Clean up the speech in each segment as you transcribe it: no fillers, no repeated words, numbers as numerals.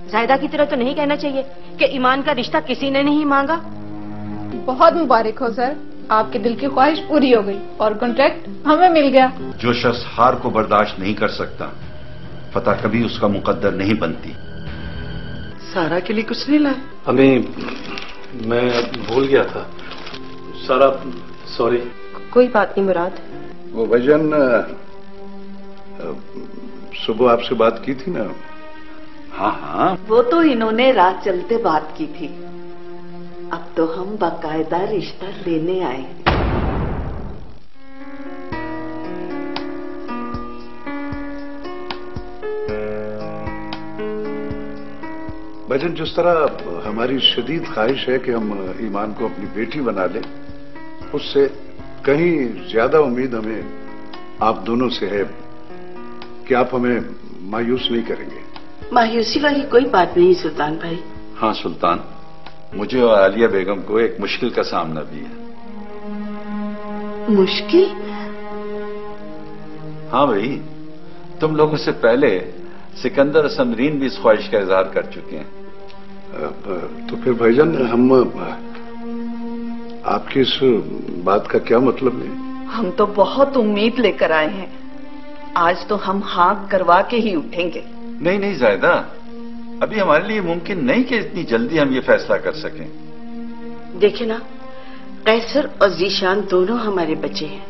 जायदा की तरह तो नहीं कहना चाहिए कि ईमान का रिश्ता किसी ने नहीं मांगा। बहुत मुबारक हो सर, आपके दिल की ख्वाहिश पूरी हो गई और कॉन्ट्रैक्ट हमें मिल गया। जो शख्स हार को बर्दाश्त नहीं कर सकता, फतह कभी उसका मुकद्दर नहीं बनती। सारा के लिए कुछ नहीं लाए? हमें मैं भूल गया था सारा, सॉरी। कोई बात नहीं मुराद। वो भजन सुबह आपसे बात की थी ना? हाँ हाँ, वो तो इन्होंने रात चलते बात की थी। अब तो हम बाकायदा रिश्ता लेने आए। भजन, जिस तरह हमारी शदीद ख्वाहिश है कि हम ईमान को अपनी बेटी बना लें, उससे कहीं ज्यादा उम्मीद हमें आप दोनों से है कि आप हमें मायूस नहीं करेंगे। मायूसी वाली कोई बात नहीं सुल्तान भाई। हाँ सुल्तान, मुझे और आलिया बेगम को एक मुश्किल का सामना भी है। मुश्किल? हाँ भाई, तुम लोगों से पहले सिकंदर और समरीन भी इस ख्वाहिश का इजहार कर चुके हैं। तो फिर भाईजान, हम आपकी इस बात का क्या मतलब है? हम तो बहुत उम्मीद लेकर आए हैं। आज तो हम हाँ करवा के ही उठेंगे। नहीं नहीं जायदा, अभी हमारे लिए मुमकिन नहीं कि इतनी जल्दी हम ये फैसला कर सकें। देखे ना, कैसर और जीशान दोनों हमारे बच्चे हैं।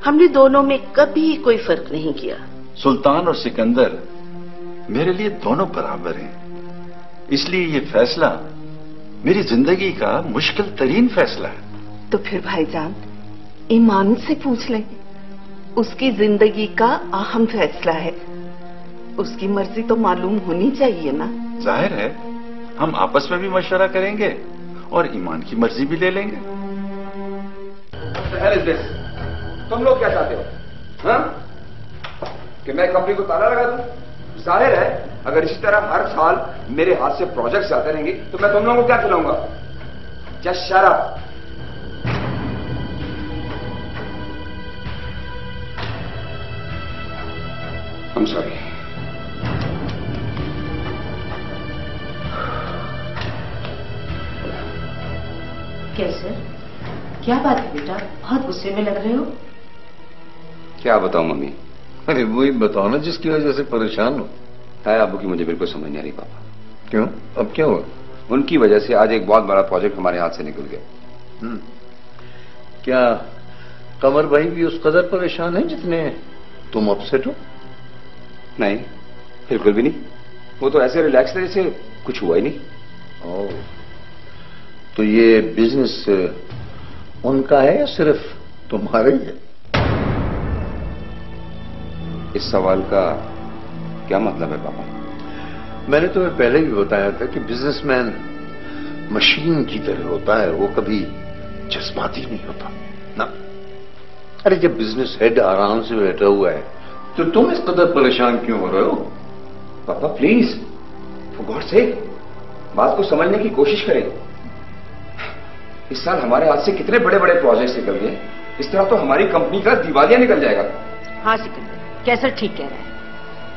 हमने दोनों में कभी कोई फर्क नहीं किया। सुल्तान और सिकंदर मेरे लिए दोनों बराबर हैं, इसलिए ये फैसला मेरी जिंदगी का मुश्किल तरीन फैसला है। तो फिर भाईजान, ईमान से पूछ लें। उसकी जिंदगी का अहम फैसला है। उसकी मर्जी तो मालूम होनी चाहिए ना। जाहिर है, हम आपस में भी मशवरा करेंगे और ईमान की मर्जी भी ले लेंगे। तुम लोग क्या चाहते हो? हाँ? कि मैं कंपनी को ताला लगा दूं? जाहिर है, अगर इसी तरह हर साल मेरे हाथ से प्रोजेक्ट्स आते रहेंगे तो मैं तुम लोगों को क्या खिलाऊंगा? Just shut up. I am sorry. कैसे? क्या बात है बेटा, बहुत गुस्से में लग रहे हो? क्या बताऊं मम्मी? अरे वही बताओ ना जिसकी वजह से परेशान हो। है अबू की मुझे बिल्कुल समझ नहीं आ रही पापा। क्यों? अब क्या हुआ? उनकी वजह से आज एक बहुत बड़ा प्रोजेक्ट हमारे हाथ से निकल गया। क्या कमर भाई भी उस कदर परेशान है जितने तुम अपसेट हो? नहीं, बिल्कुल भी नहीं। वो तो ऐसे रिलैक्स थे जैसे कुछ हुआ ही नहीं। ओह, तो ये बिजनेस उनका है या सिर्फ तुम्हारा ही है? इस सवाल का क्या मतलब है पापा? मैंने तुम्हें पहले भी बताया था कि बिजनेसमैन मशीन की तरह होता है, वो कभी जज्बाती नहीं होता ना। अरे जब बिजनेस हेड आराम से बैठा हुआ है तो तुम इस कदर परेशान क्यों हो रहे हो? पापा प्लीज, फॉर गॉड सेक, बात को समझने की कोशिश करें। इस साल हमारे हाथ से कितने बड़े बड़े प्रोजेक्ट्स निकल गए। इस तरह तो हमारी कंपनी का दिवालिया निकल जाएगा। हाँ सिकंदर, कैसर ठीक कह रहा है।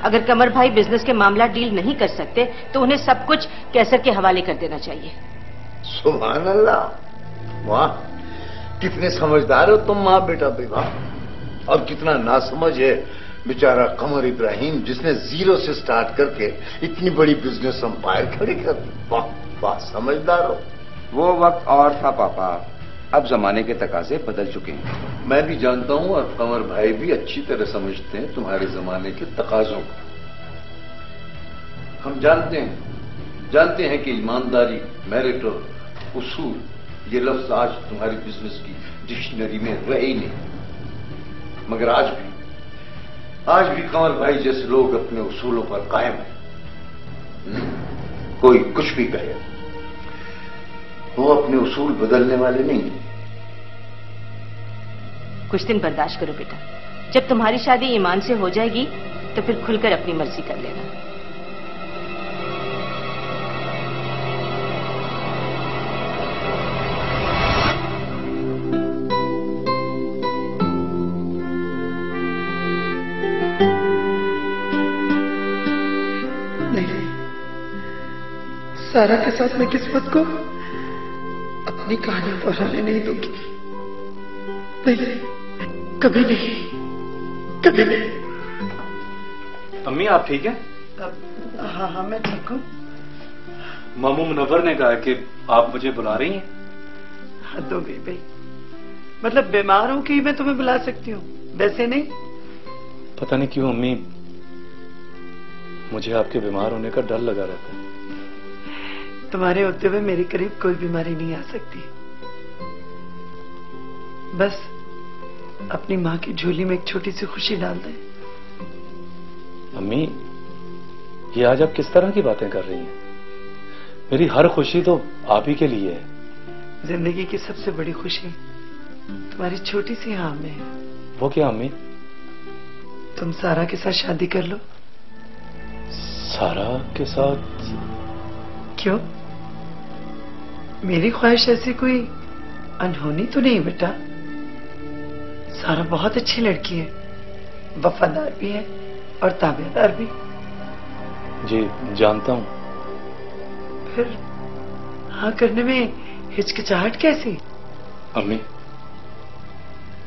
अगर कमर भाई बिजनेस के मामला डील नहीं कर सकते तो उन्हें सब कुछ कैसर के हवाले कर देना चाहिए। सुभान अल्लाह, वाह, कितने समझदार हो तुम माँ बेटा बेवा। और कितना नासमझ है बेचारा कमर इब्राहिम, जिसने जीरो से स्टार्ट करके इतनी बड़ी बिजनेस एम्पायर खड़ी कर दी। वाह वाह, समझदार हो। वो वक्त और था पापा, अब जमाने के तकाजे बदल चुके हैं। मैं भी जानता हूं और कमर भाई भी अच्छी तरह समझते हैं तुम्हारे जमाने के तकाजों को। हम जानते हैं कि ईमानदारी, मेरिट और उसूल ये लफ्ज आज तुम्हारी बिजनेस की डिक्शनरी में रहे ही नहीं। मगर आज भी कमर भाई जैसे लोग अपने उसूलों पर कायम हैं। कोई कुछ भी कहे, वो अपने उसूल बदलने वाले नहीं हैं। कुछ दिन बर्दाश्त करो बेटा, जब तुम्हारी शादी ईमान से हो जाएगी तो फिर खुलकर अपनी मर्जी कर लेना। सारा के साथ मैं किस्मत को अपनी कहानी दोहराने नहीं दूंगी। नहीं, कभी नहीं, कभी नहीं। अम्मी आप ठीक हैं? हाँ हाँ मैं ठीक हूँ। मामू मुनव्वर ने कहा कि आप मुझे बुला रही हैं। हद हो गई भाई, मतलब बीमार हूं कि मैं तुम्हें बुला सकती हूँ, वैसे नहीं। पता नहीं क्यों अम्मी, मुझे आपके बीमार होने का डर लगा रहता है। तुम्हारे होते हुए मेरे करीब कोई बीमारी नहीं आ सकती। बस अपनी माँ की झोली में एक छोटी सी खुशी डाल दे। अम्मी, ये आज आप किस तरह की बातें कर रही हैं? मेरी हर खुशी तो आप ही के लिए है। जिंदगी की सबसे बड़ी खुशी तुम्हारी छोटी सी हाँ में है। वो क्या अम्मी? तुम सारा के साथ शादी कर लो। सारा के साथ? क्यों? मेरी ख्वाहिश ऐसी कोई अनहोनी तो नहीं बेटा। सारा बहुत अच्छी लड़की है, वफादार भी है और ताबेदार भी। जी जानता हूं। फिर हाँ करने में हिचकिचाहट कैसी? अम्मी,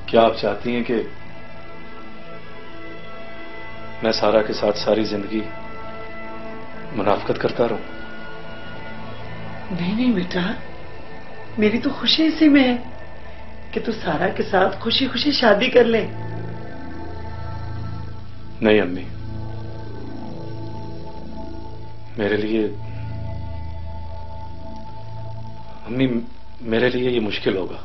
क्या आप चाहती हैं कि मैं सारा के साथ सारी जिंदगी मुनाफकत करता रहूं? नहीं नहीं बेटा, मेरी तो खुशी इसी में है कि तू सारा के साथ खुशी खुशी शादी कर ले। नहीं अम्मी, मेरे लिए अम्मी, मेरे लिए ये मुश्किल होगा।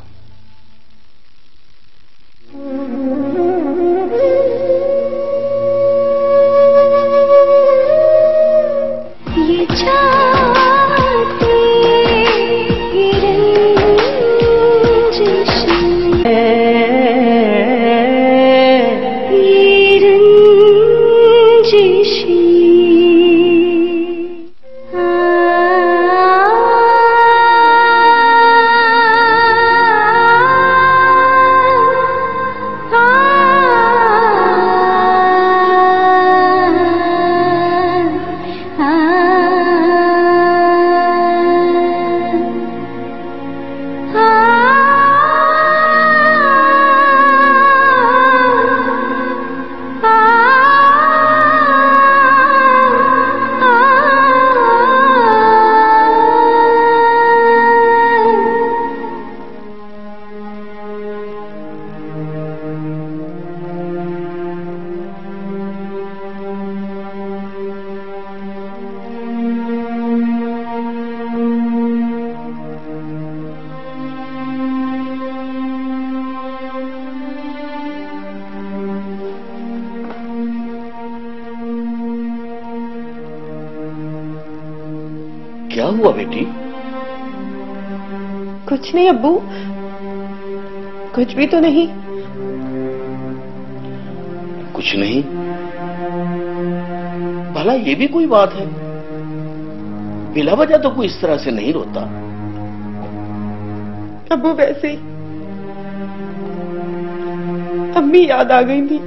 क्या हुआ बेटी? कुछ नहीं अब्बू, कुछ भी तो नहीं। कुछ नहीं? भला ये भी कोई बात है? बिला वजह तो कोई इस तरह से नहीं रोता। अब्बू वैसे ही अम्मी याद आ गई थी।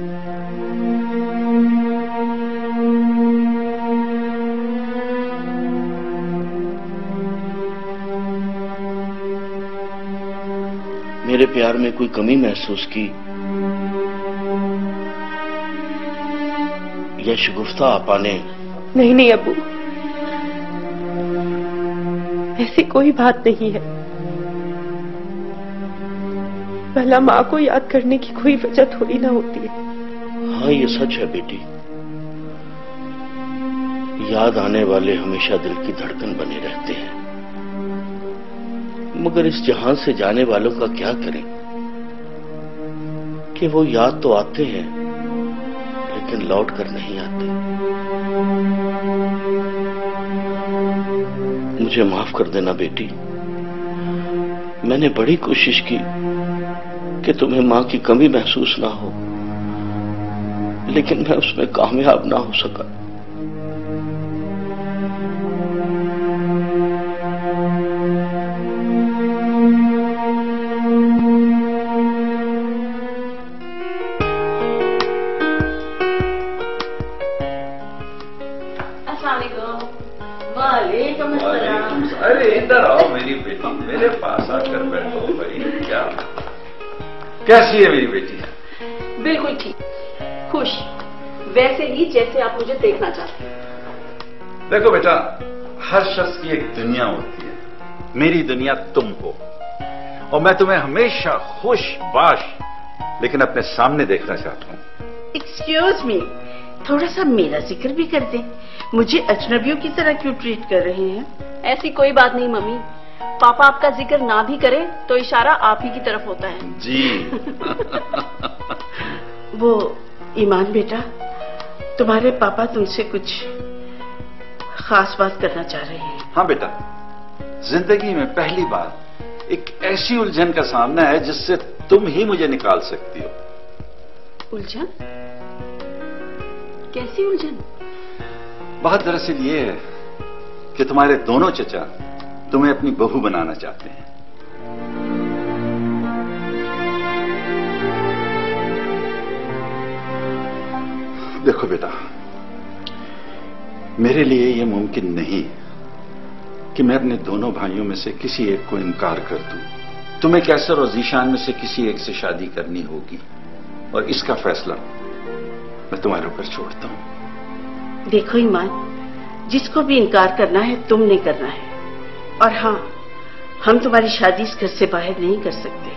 मेरे प्यार में कोई कमी महसूस की या शगुफ्ता आपा ने? नहीं नहीं अब्बू, ऐसी कोई बात नहीं है। भला माँ को याद करने की कोई वजह थोड़ी ना होती है। हाँ ये सच है बेटी, याद आने वाले हमेशा दिल की धड़कन बने रहते हैं। मगर इस जहां से जाने वालों का क्या करें कि वो याद तो आते हैं लेकिन लौट कर नहीं आते। मुझे माफ कर देना बेटी, मैंने बड़ी कोशिश की कि तुम्हें मां की कमी महसूस ना हो, लेकिन मैं उसमें कामयाब ना हो सका। वालेकुम अस्सलाम। अरे इधर आओ मेरी बेटी, मेरे पास आकर बैठो भाई। क्या कैसी है मेरी बेटी? बिल्कुल ठीक, खुश, वैसे ही जैसे आप मुझे देखना चाहते हैं। देखो बेटा, हर शख्स की एक दुनिया होती है, मेरी दुनिया तुम हो, और मैं तुम्हें हमेशा खुश बाश लेकिन अपने सामने देखना चाहता हूँ। एक्सक्यूज मी, थोड़ा सा मेरा जिक्र भी कर दें। मुझे अजनबियों की तरह क्यों ट्रीट कर रहे हैं? ऐसी कोई बात नहीं मम्मी, पापा आपका जिक्र ना भी करें तो इशारा आप ही की तरफ होता है। जी। वो ईमान बेटा, तुम्हारे पापा तुमसे कुछ खास बात करना चाह रहे हैं। हाँ बेटा, जिंदगी में पहली बार एक ऐसी उलझन का सामना है जिससे तुम ही मुझे निकाल सकती हो। उलझन? कैसी उलझन? बात दरअसल ये है कि तुम्हारे दोनों चचा तुम्हें अपनी बहू बनाना चाहते हैं। देखो बेटा, मेरे लिए यह मुमकिन नहीं कि मैं अपने दोनों भाइयों में से किसी एक को इनकार कर दूं। तुम्हें कैसर और जीशान में से किसी एक से शादी करनी होगी, और इसका फैसला मैं तुम्हारे ऊपर छोड़ता हूं। देखो ईमान, जिसको भी इनकार करना है तुमने करना है, और हाँ, हम तुम्हारी शादी इस घर से बाहर नहीं कर सकते।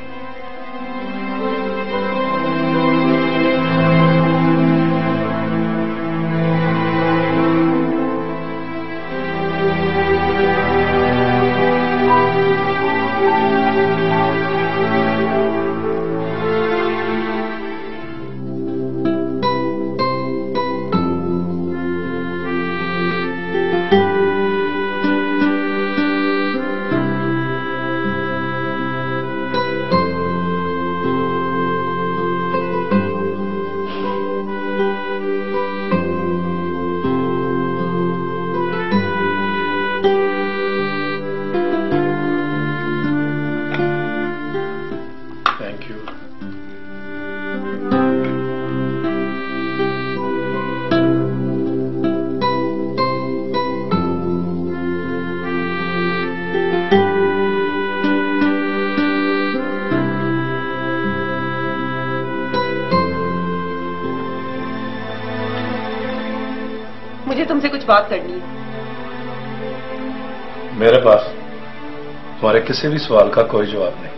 मुझे तुमसे कुछ बात करनी है। मेरे पास तुम्हारे किसी भी सवाल का कोई जवाब नहीं।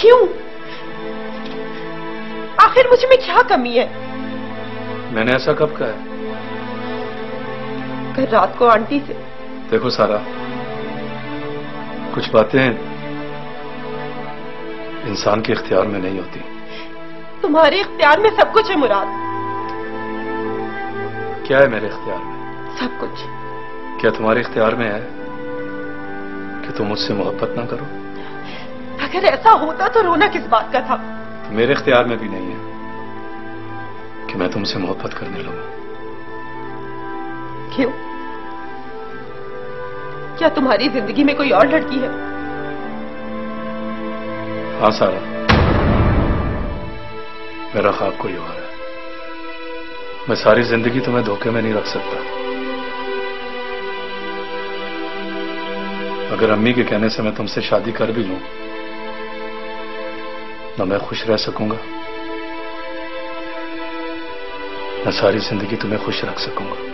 क्यों? आखिर मुझ में क्या कमी है? मैंने ऐसा कब कहा है? कल रात को आंटी से। देखो सारा, कुछ बातें इंसान के इख्तियार में नहीं होती। तुम्हारे इख्तियार में सब कुछ है मुराद। क्या है मेरे इख्तियार में? सब कुछ। क्या तुम्हारे इख्तियार में है कि तुम मुझसे मोहब्बत ना करो? अगर ऐसा होता तो रोना किस बात का था? तो मेरे इख्तियार में भी नहीं है कि मैं तुमसे मोहब्बत करने लगूं। क्यों? क्या तुम्हारी जिंदगी में कोई और लड़की है? हाँ सारा, मेरा ख्वाब कोई और है। मैं सारी जिंदगी तुम्हें धोखे में नहीं रख सकता। अगर अम्मी के कहने से मैं तुमसे शादी कर भी लूं, न मैं खुश रह सकूंगा, न सारी जिंदगी तुम्हें खुश रख सकूंगा।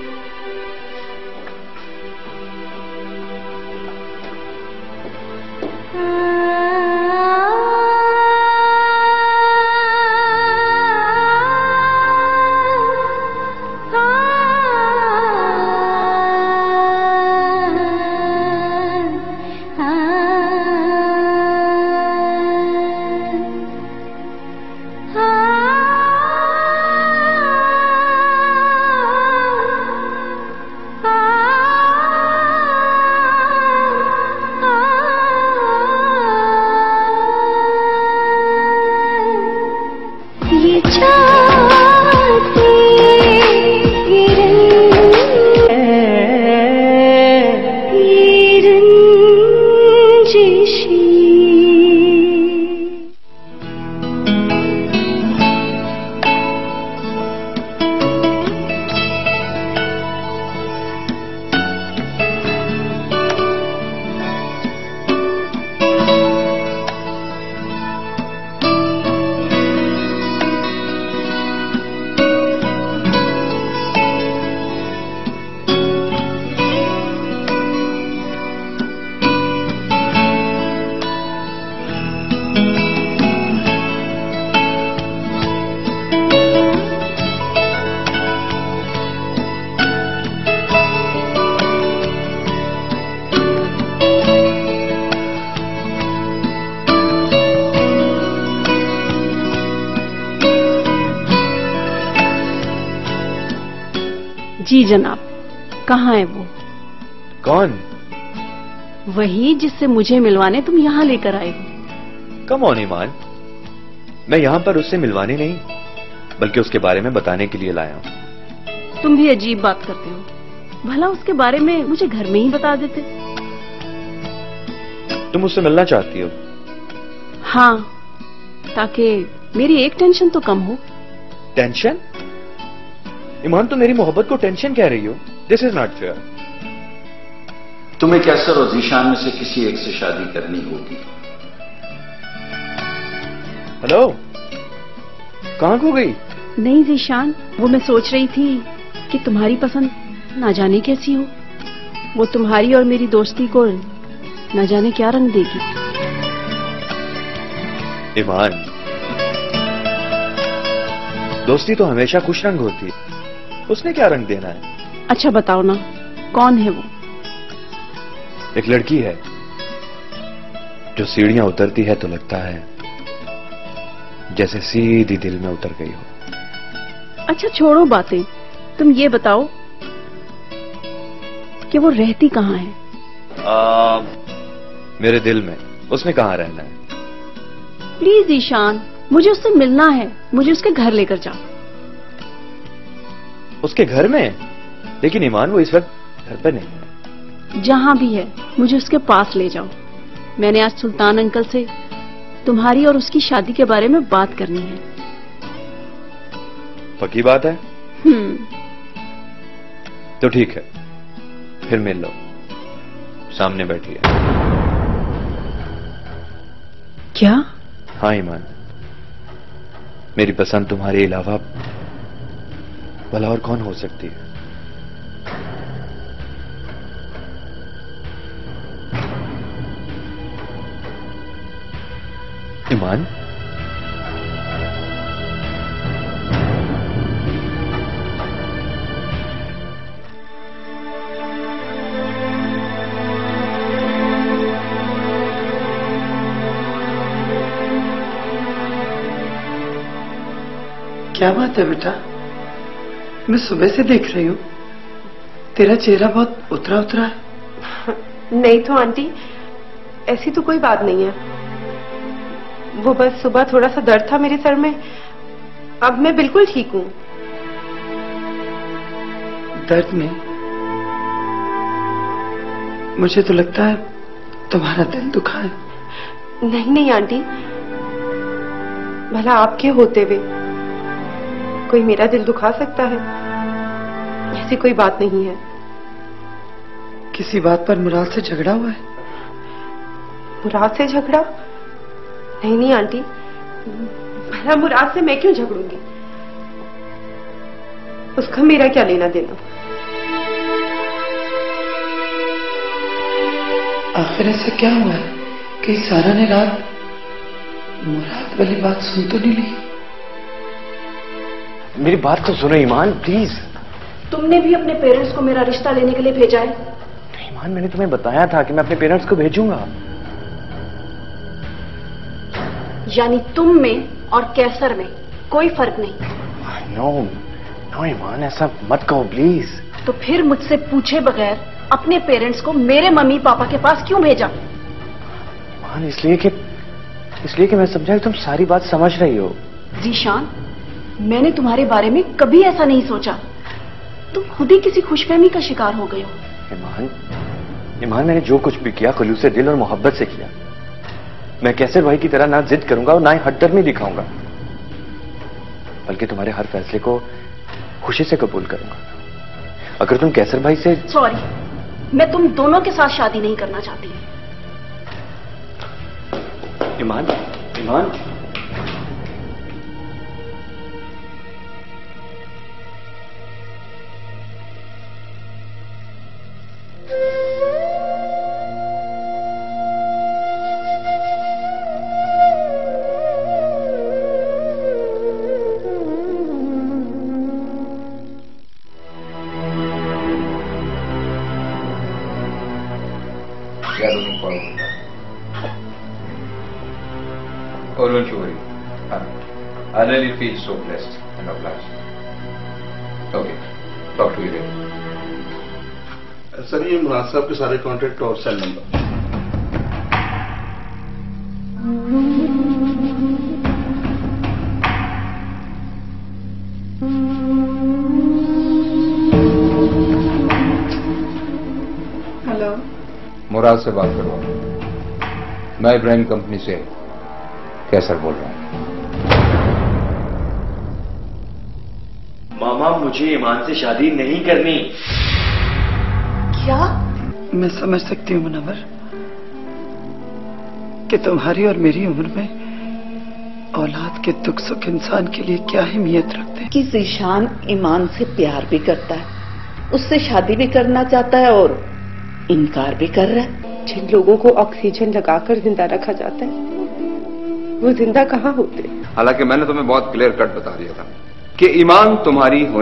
जी जनाब। कहाँ है वो? कौन? वही जिससे मुझे मिलवाने तुम यहाँ लेकर आए हो। कम ऑन ईमान, मैं यहाँ पर उससे मिलवाने नहीं बल्कि उसके बारे में बताने के लिए लाया हूँ। तुम भी अजीब बात करते हो। भला उसके बारे में मुझे घर में ही बता देते। तुम उससे मिलना चाहती हो? हाँ, ताकि मेरी एक टेंशन तो कम हो। टेंशन? ईमान, तुम मेरी मोहब्बत को टेंशन कह रही हो? This is not fair. तुम्हें कैसर और जीशान में से किसी एक से शादी करनी होगी। हेलो, कहाँ खो गई? नहीं जीशान, वो मैं सोच रही थी कि तुम्हारी पसंद ना जाने कैसी हो। वो तुम्हारी और मेरी दोस्ती को ना जाने क्या रंग देगी। ईमान, दोस्ती तो हमेशा खुश रंग होती है, उसने क्या रंग देना है? अच्छा बताओ ना, कौन है वो? एक लड़की है जो सीढ़ियां उतरती है तो लगता है जैसे सीधी दिल में उतर गई हो। अच्छा छोड़ो बातें, तुम ये बताओ कि वो रहती कहाँ है? मेरे दिल में। उसने कहाँ रहना है? प्लीज ईशान, मुझे उससे मिलना है। मुझे उसके घर लेकर जाओ। उसके घर में? लेकिन ईमान, वो इस वक्त घर पर नहीं है। जहां भी है मुझे उसके पास ले जाओ। मैंने आज सुल्तान अंकल से तुम्हारी और उसकी शादी के बारे में बात करनी है। पक्की बात है? तो ठीक है, फिर मिल लो। सामने बैठी है। क्या? हाँ ईमान, मेरी पसंद तुम्हारे अलावा भला और कौन हो सकती है? ईमान, क्या बात है बेटा? मैं सुबह से देख रही हूँ, तेरा चेहरा बहुत उतरा उतरा है। नहीं तो आंटी, ऐसी तो कोई बात नहीं है। वो बस सुबह थोड़ा सा दर्द था मेरे सर में। अब मैं बिल्कुल ठीक हूँ। दर्द में? मुझे तो लगता है तुम्हारा दिल दुखा है। नहीं नहीं आंटी, भला आपके होते हुए कोई मेरा दिल दुखा सकता है? ऐसी कोई बात नहीं है। किसी बात पर मुराद से झगड़ा हुआ है? मुराद से झगड़ा? नहीं नहीं आंटी, भला मुराद से मैं क्यों झगड़ूंगी? उसका मेरा क्या लेना देना? आखिर ऐसा क्या हुआ है कि सारा ने रात मुराद वाली बात सुन तो नहीं ली? मेरी बात तो सुनो ईमान, प्लीज। तुमने भी अपने पेरेंट्स को मेरा रिश्ता लेने के लिए भेजा है? ईमान, मैंने तुम्हें बताया था कि मैं अपने पेरेंट्स को भेजूंगा। यानी तुम में और कैसर में कोई फर्क नहीं? नो नो ईमान, ऐसा मत कहो प्लीज। तो फिर मुझसे पूछे बगैर अपने पेरेंट्स को मेरे मम्मी पापा के पास क्यों भेजा? ईमान, इसलिए कि मैं समझा कि तुम सारी बात समझ रही हो। जीशान, मैंने तुम्हारे बारे में कभी ऐसा नहीं सोचा। तुम खुद ही किसी खुशफहमी का शिकार हो गए हो। ईमान, मैंने जो कुछ भी किया खलूस से दिल और मोहब्बत से किया। मैं कैसे भाई की तरह ना जिद करूंगा और ना ही हटदर्मी दिखाऊंगा, बल्कि तुम्हारे हर फैसले को खुशी से कबूल करूंगा। अगर तुम कैसर भाई से... सॉरी, मैं तुम दोनों के साथ शादी नहीं करना चाहती। ईमान, ईमान, Oh, don't you worry. I really feel so blessed and obliged. Okay. Talk to you. Sir ये मुराद साहब के सारे कॉन्ट्रैक्ट और सेल नंबर। हेलो, मुराद से बात करो। मैं इब्राहिम कंपनी से कैसर बोल रहा हूं। मामा मुझे ईमान से शादी नहीं करनी। क्या? मैं समझ सकती हूँ मुनव्वर कि तुम्हारी और मेरी उम्र में औलाद के दुख सुख इंसान के लिए क्या अहमियत रखते हैं। कि ज़ीशान ईमान से प्यार भी करता है, उससे शादी भी करना चाहता है और इनकार भी कर रहा है। जिन लोगों को ऑक्सीजन लगाकर जिंदा रखा जाता है वो जिंदा कहाँ होते? हालांकि मैंने तुम्हें बहुत क्लियर कट बता दिया था कि ईमान तुम्हारी होने